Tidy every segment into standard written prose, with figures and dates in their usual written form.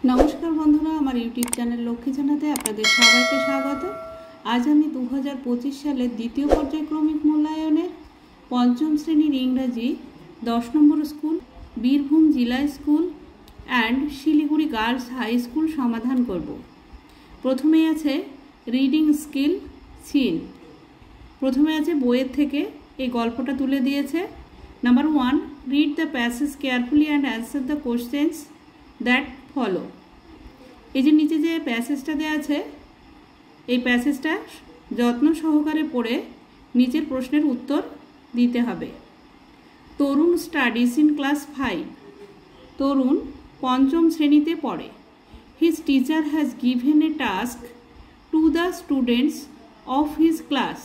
नमस्कार बंधुरा आमार यूट्यूब चैनल लक्ष्मी जानाते आपनादेर सबाइके स्वागत। आज आमी 2025 सालेर द्वितीय पर्यायक्रमिक मूल्यायनेर पंचम श्रेणीर इंग्राजी 10 नम्बर स्कूल बीरभूम जिला school and Siliguri girls high school समाधान करब। प्रथमेई आछे रिडिंग स्किल सीन। प्रथमे आछे बोइयेर थेके एई गल्पटा तुले दियेछे। Number 1, read the passage carefully and answer the questions that follow. এই যে নিচে যে প্যাসেজটা দেওয়া আছে এই প্যাসেজটা যত্ন সহকারে পড়ে নিচের প্রশ্নের উত্তর দিতে হবে। তরুণ স্টাডিজ ইন ক্লাস 5। তরুণ পঞ্চম শ্রেণীতে পড়ে। His teacher has given a task to the students of his class.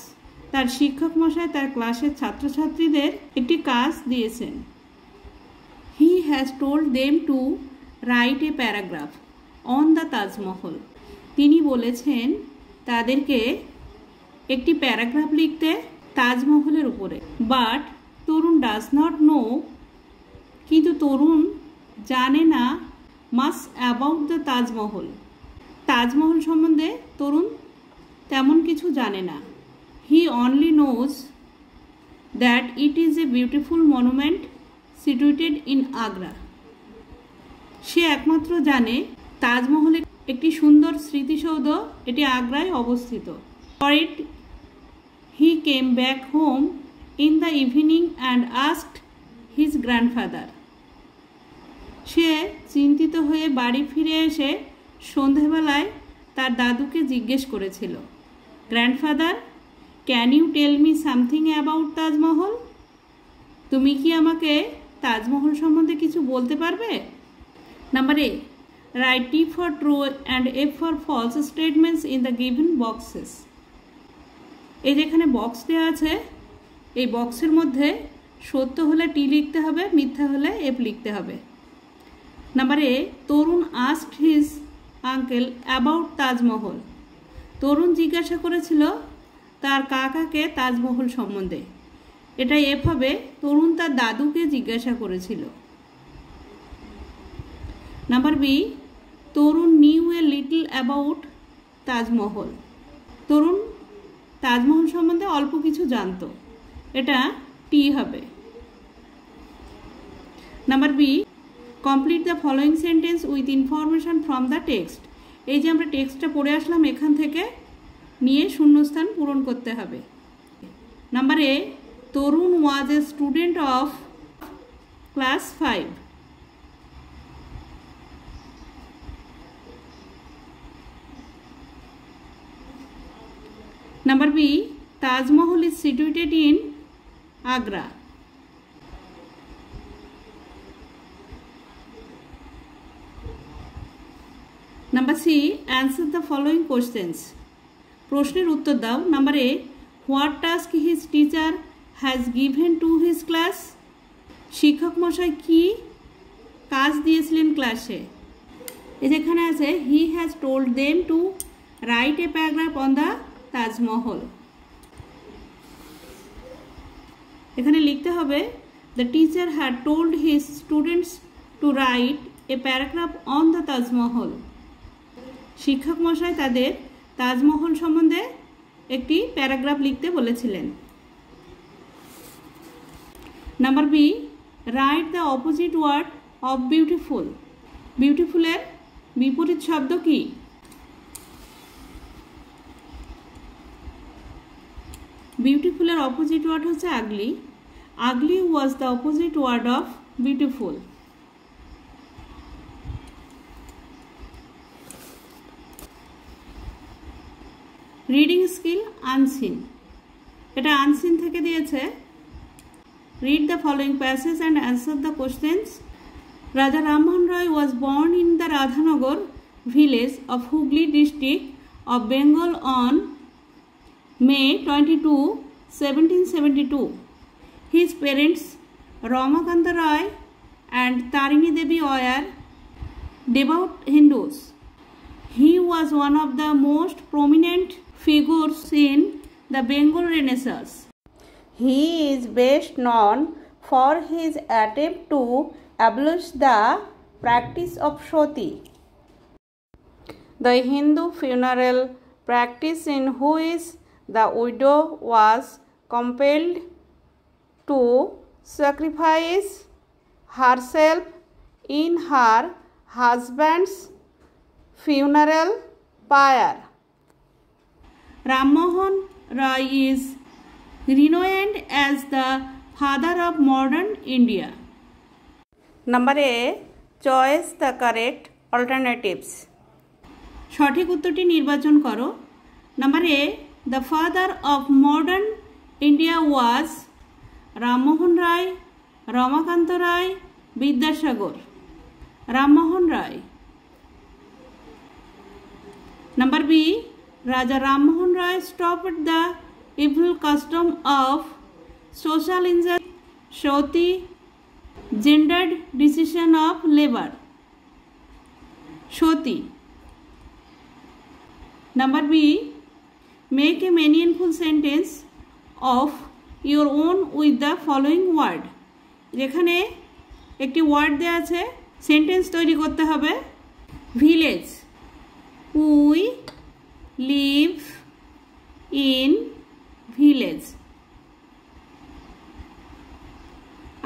তার শিক্ষক মশাই তার ক্লাসের ছাত্রছাত্রীদের একটি কাজ দিয়েছেন। He has told them to write a paragraph on the Taj Mahal. তিনি বলেছেন তাদেরকে একটি প্যারাগ্রাফ লিখতে তাজমহলের উপরে। But Tarun does not know, কিন্তু তরুণ জানে না মাস অ্যাবাউট দ্য তাজমহল। তাজমহল সম্বন্ধে তরুণ তেমন কিছু জানে না। He only knows that it is a beautiful monument situated in Agra. সে একমাত্র জানে তাজমহল একটি সুন্দর স্মৃতিসৌধ, এটি আগ্রায় অবস্থিত। For it he came back home in the evening and asked his grandfather. সে চিন্তিত হয়ে বাড়ি ফিরে এসে সন্ধেবেলায় তার দাদুকে জিজ্ঞেস করেছিল, grandfather, can you tell me something about Taj Mahal? তুমি কি আমাকে তাজমহল সম্বন্ধে কিছু বলতে পারবে? Number A, write T for true and F for false statements in the given boxes. এই যেখানে বক্স দেওয়া আছে এই বক্সের মধ্যে সত্য হলে টি লিখতে হবে, মিথ্যা হলে এফ লিখতে হবে। Number A, Tarun asked his uncle about Taj Mahal. Tarun জিজ্ঞাসা করেছিল তার কাকাকে তাজমহল সম্বন্ধে। এটা এফ হবে, তরুণ তার দাদুকে জিজ্ঞাসা করেছিল। Number B, Tarun knew a little about Taj Mahal. Tarun Taj Mahal সম্বন্ধে অল্প কিছু জানতো, এটা টি হবে। Number B, complete the following sentence with information from the text. এই যে আমরা টেক্সটটা পড়ে আসলাম এখান থেকে নিয়ে শূন্যস্থান পূরণ করতে হবে। Number A, Tarun was a student of class 5। Number B, Taj Mahal is situated in Agra. Number C, answer the following questions. প্রশ্নের উত্তর দাও। Number A, what task his teacher has given to his class? শিক্ষক মশাই কি কাজ দিয়েছিলেন ক্লাসে? এই যেখানে আছে he has told them to write a paragraph on the Taj Mahal. এখানে লিখতে হবে the teacher had told his students to write a paragraph on the Taj Mahal. শিক্ষক মশাই তাদের তাজমহল সম্বন্ধে একটি প্যারাগ্রাফ লিখতে বলেছিলেন। Number B, write the opposite word of beautiful. বিউটিফুলের বিপরীত শব্দ কি? বিউটিফুলের অপোজিট ওয়ার্ড হচ্ছে ugly. Ugly was the opposite word of beautiful. Reading skill unseen, এটা আনসিন থেকে দিয়েছে। Read the following passage and answer the questions. Raja Rammohan Roy was born in the Radhanagar village of Hooghly district of Bengal on May 22, 1772. His parents Ramakanta Roy and Tarini Devi were devout Hindus. He was one of the most prominent figures in the Bengal Renaissance. He is best known for his attempt to abolish the practice of sati. the Hindu funeral practice in which the widow was compelled to sacrifice herself in her husband's funeral pyre. Ram Mohan Roy is renowned as the father of modern India. Number A. Choose the correct alternatives. সঠিক উত্তরটি নির্বাচন করো। Number A, the father of modern India was Rammohan Roy, Ramakanta Roy, Vidyasagar. Rammohan Roy. Number B, Raja Rammohan Roy stopped the evil custom of social injustice, sati, gendered decision of labor. Sati. Number B, make a meaningful sentence of your own with the following word. যেখানে একটি word দেওয়া আছে, sentence তৈরি করতে হবে। Village, we live in village.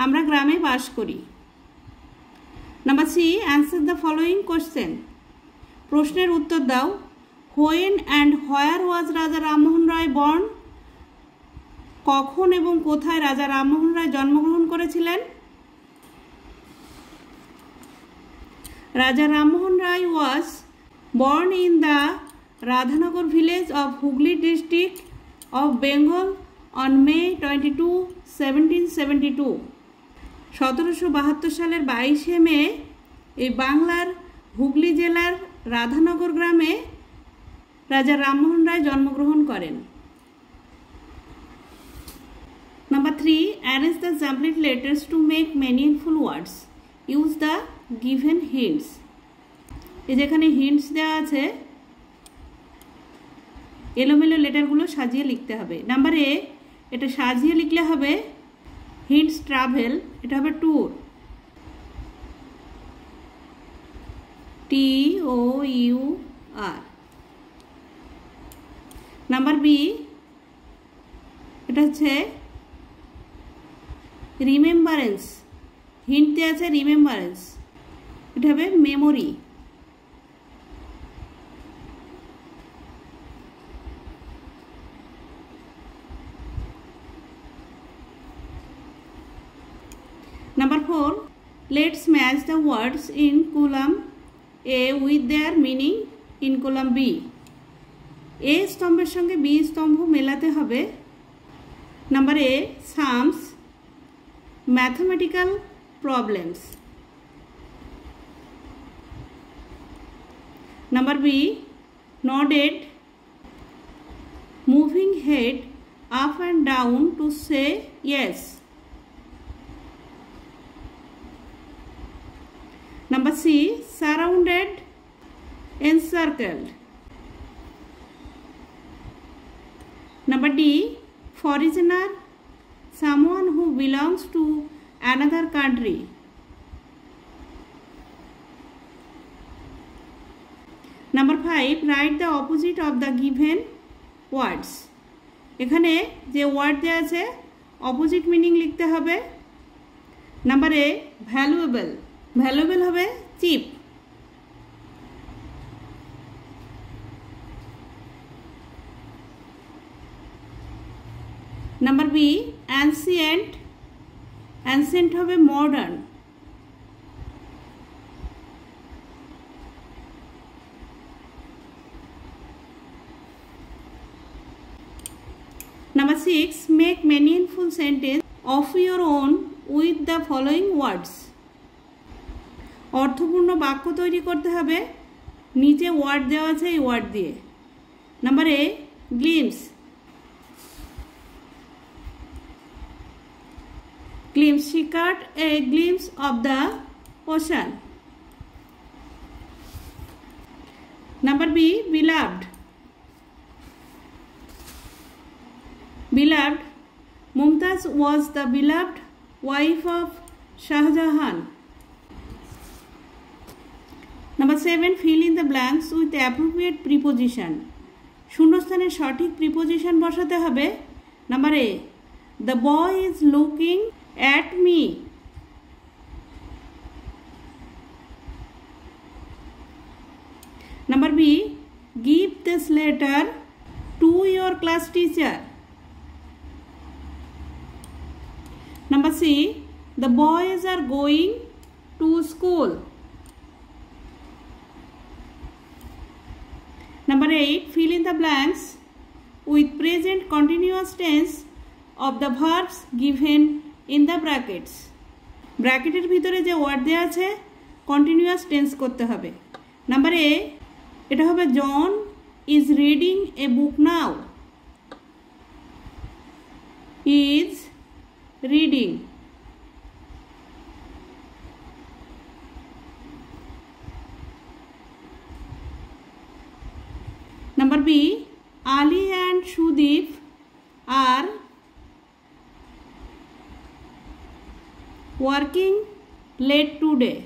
আমরা গ্রামে বাস করি। Number C, answer the following question. প্রশ্নের উত্তর দাও। হোয়েন অ্যান্ড হোয়ার ওয়াজ রাজা রামমোহন রায় বর্ন? কখন এবং কোথায় রাজা রামমোহন রায় জন্মগ্রহণ করেছিলেন? Raja Rammohan Roy was born in the Radhanagar village of Hooghly district of Bengal on May 22, 1772. 1772 সালের 22শে মে এই বাংলার হুগলি জেলার রাধানগর গ্রামে রাজা রামমোহন রায় জন্মগ্রহণ করেন। Number 3, arrange the sampled letters to make meaningful words. Use the given hints. এই যেখানে hints দেওয়া আছে, এলোমেলো লেটারগুলো সাজিয়ে লিখতে হবে। নাম্বার এ, এটা সাজিয়ে লিখলে হবে হিন্টস ট্রাভেল, এটা হবে ট্যুর, TOUR। নাম্বার বি, এটা হচ্ছে রিমেম্বারেন্স, হিন্ট দেওয়া আছে রিমেম্বারেন্স, এটা হবে memory. Number 4, let's match the words in column A with their meaning in column B. A স্তম্ভের সঙ্গে B স্তম্ভ মেলাতে হবে। Number A, sums, mathematical problems. Number B, nodded, moving head up and down to say yes. Number C, surrounded, encircled. Number D, foreigner, someone who belongs to another country. Number 5, write the opposite of the given words. এখানে যে word দেওয়া আছে opposite meaning লিখতে হবে। Number A, valuable, valuable হবে cheap. Number B, ancient, ancient হবে modern. Number 6, make meaningful sentence of your own with the following words. অর্থপূর্ণ বাক্য তৈরি করতে হবে, নিচে ওয়ার্ড দেওয়া আছে এই ওয়ার্ড দিয়ে। Number A, glimpse, glimpse, she caught a glimpse of the ocean. Number B, beloved, beloved, Mumtaz was the beloved wife of Shah Jahan. Number Number 7, fill in the blanks with appropriate preposition. শূন্যস্থানে সঠিক preposition বসাতে হবে। Number A, the boy is looking at me. Number B, give this letter to your class teacher. Number C, the boys are going to school. Number 8, fill in the blanks with present continuous tense of the verbs given in the brackets. ব্র্যাকেটের ভিতরে যে word দেওয়া আছে continuous tense করতে হবে। Number A, এটা হবে John is reading a book now. Is reading. Number B, Ali and Shudeep are working late today.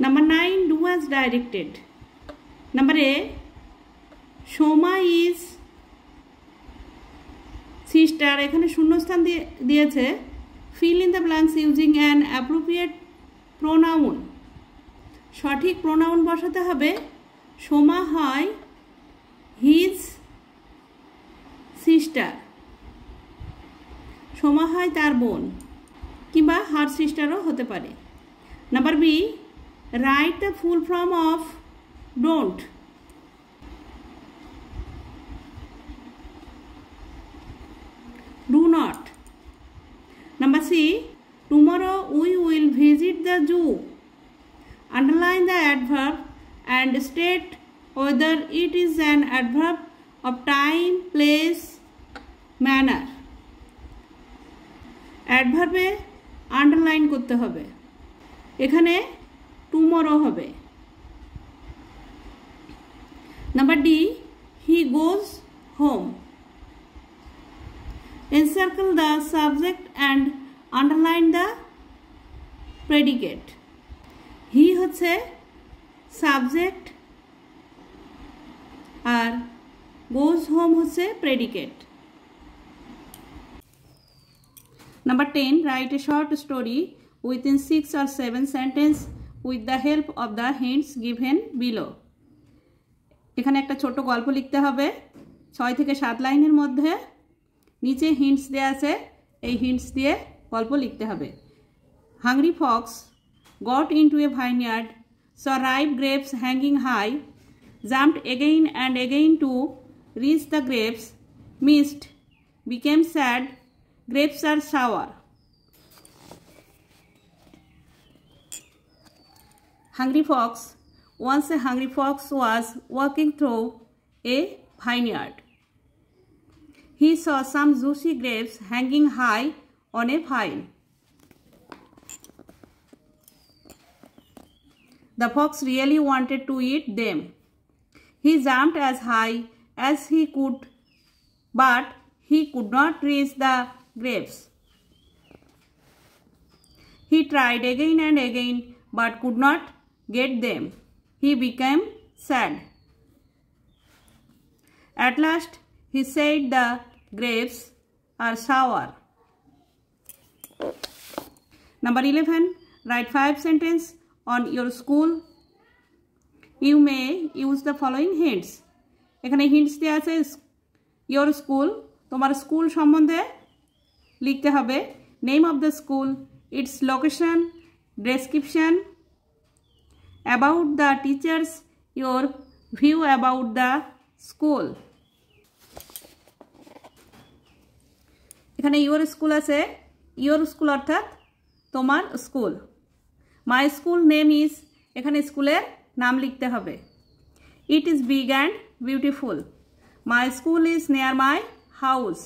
Number 9, do as directed. Number A, Shoma is sister, এখানে শূন্যস্থান দিয়েছে, fill in the blanks using an appropriate pronoun. সঠিক pronoun বসাতে হবে। সোমা হয় his sister, Soma হয় তার বোন, কিংবা হার সিস্টারও হতে পারে। Number B, write the full form of don't. Do not. Number C, tomorrow we will visit the zoo. Underline the adverb and state whether it is an adverb of time, place, manner. Adverb A underline করতে হবে। এখানে tomorrow হবে। Number D, he goes home. Encircle the subject and underline the predicate. He হচ্ছে subject আর goes home হচ্ছে predicate. Number 10, write a short story within 6 or 7 sentences with the help of the hints given below. এখানে একটা ছোট গল্প লিখতে হবে 6 থেকে 7 লাইনের মধ্যে। নিচে হিন্টস দেয়া আছে, এই হিন্টস দিয়ে গল্প লিখতে হবে। Hungry Fox got into a vineyard, saw ripe grapes hanging high, jumped again and again to reach the grapes, missed, became sad, grapes are sour. Hungry fox. Once a hungry fox was walking through a vineyard. He saw some juicy grapes hanging high on a vine. The fox really wanted to eat them. He jumped as high as he could, but he could not reach the grapes. He tried again and again, but could not get them. He became sad. At last, he said the grapes are sour. Number 11, write 5 sentences on your school. You may use the following hints. এখানে hints দেয়া আছে your school, তোমার school সম্বন্ধে লিখতে হবে। Name of the school, its location, description, about the teachers, your view about the school. এখানে your school আছে, your school অর্থাৎ তোমার school. My school name is, এখানে স্কুলের নাম লিখতে হবে। It is big and beautiful. My school is near my house.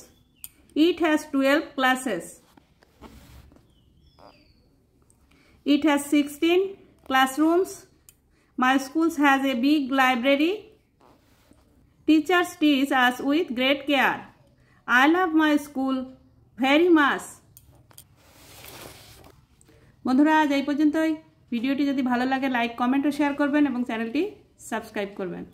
It has 12 classes. It has 16 classrooms. My school has a big library. Teachers teach us with great care. I love my school very much. বন্ধুরা আজ এই পর্যন্তই। ভিডিওটি যদি ভালো লাগে like comment ও share করবেন এবং চ্যানেলটি সাবস্ক্রাইব করবেন।